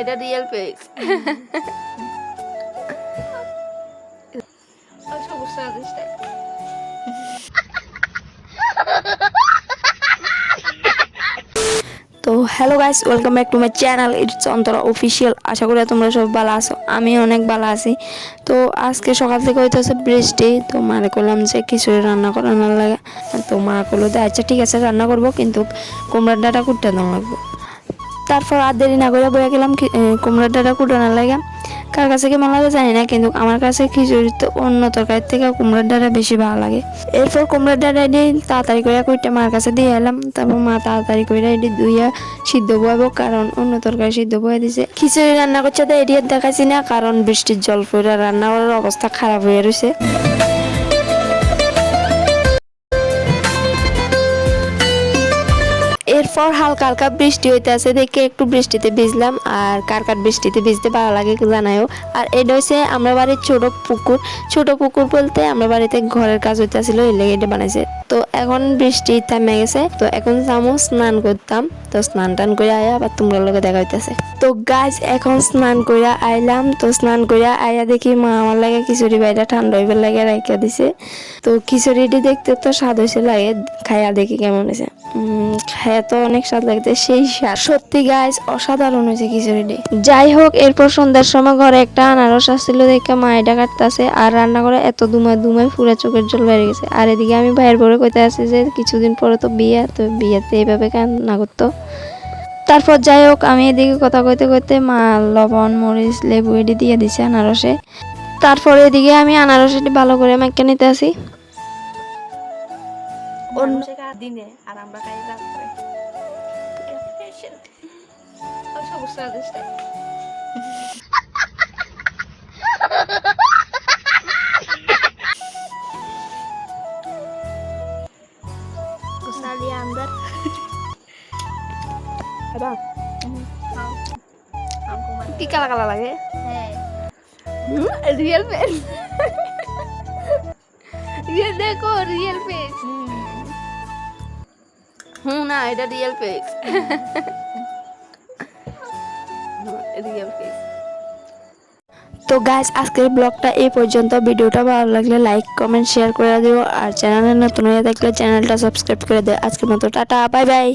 এটা real face. তো hello guys, welcome back to my channel it's Antara official. আশা করি তোমরা সব ভালো আছো, আমি অনেক ভালো আছি। তো আজকে সকাল থেকে হইতেছে বৃষ্টি, তো মারে করলাম যে খিচুড়ি রান্না করানোর লাগে। তো মা করলো যে আচ্ছা ঠিক আছে রান্না করবো, কিন্তু কুমড়ার ডাঁটা কুটতে দেওয়া লাগবো। তারপর আর দেরি না করে বয়ে গেলাম কুমড়ার ডাঁটা কুটানোর লাগে। কার কাছে কেমন লাগে জানি না, কিন্তু আমার কাছে খিচুড়ি তো অন্য তরকারির থেকে কুমড়ার ডাঁটা বেশি ভালো লাগে। এরপর কুমড়ার ডাঁটা দিয়ে তাড়াতাড়ি করে কুইটা মার কাছে দিয়ে এলাম। তারপর মা তাড়াতাড়ি করে এটি ধুইয়া সিদ্ধ বয়াবো, কারণ অন্য তরকারি সিদ্ধ বয়ে দিছে। খিচুড়ি রান্না করছে তো এটি দেখাচ্ছি না, কারণ বৃষ্টির জল পড়ে রান্না করার অবস্থা খারাপ হয়ে রয়েছে। এরপর হালকা হালকা বৃষ্টি হইতে আছে দেখে একটু বৃষ্টিতে ভিজলাম। আর কার কার বৃষ্টিতে ভিজতে ভালো লাগে জানায়ও। আর এটা হচ্ছে আমরা বাড়ির ছোট পুকুর বলতে আমরা বাড়িতে ঘরের কাজ হইতেছিল, এই লেগে এটা বানাইছে। তো এখন বৃষ্টি থেমে গেছে, তো এখন যাবো স্নান করতাম। তো স্নান টান করে আয়া আবার তোমরা লোকে দেখা হইতেছে। তো গাছ এখন স্নান করে আইলাম। তো স্নান করে আয়া দেখি মা আমার লাগে খিচুড়ি বাইরে ঠান্ডা হইবার লাগে রাইখা দিছে। তো খিচুড়িটি দেখতে তো স্বাদ হয়েছে লাগে, খাইয়া দেখি কেমন হয়েছে। খাইয়া তো অনেক স্বাদ লাগছে, সেই স্বাদ সত্যি গাছ অসাধারণ হয়েছে খিচুড়িটি। যাই হোক, এরপর সন্ধ্যার সময় ঘরে একটা আনারস আসছিল দেখে মা এটা কাটতেছে, আর রান্না করে এত দুমায় পুরো চোখের জল বেড়ে গেছে। আর এদিকে আমি বাইরের পরে কইতে আসি যে কিছুদিন পরে তো বিয়ে, তো বিয়েতে এইভাবে কান্না করতো। তারপর যাই হোক, আমি এদিকে কথা কইতে কইতে মা লবণ মরিচ লেবু এটি দিয়ে দিছে আনারসে। তারপরে এদিকে আমি আনারসটি ভালো করে মাইকা নিতে আসি। দিনে আর আমরা খাই রাত্রে। अंदर কি কালা কালা লাগে? Real face. রিয়েল দেখো, রিয়েল ফেস। না এটা রিয়েল ফেস। Real face. তো গাইস, আজকের ব্লগটা এই পর্যন্ত। ভিডিওটা ভালো লাগলে লাইক কমেন্ট শেয়ার করে দিও, আর চ্যানেলে নতুন হয়ে থাকলে চ্যানেলটা সাবস্ক্রাইব করে দিও। আজকের মতো টাটা, বাই বাই।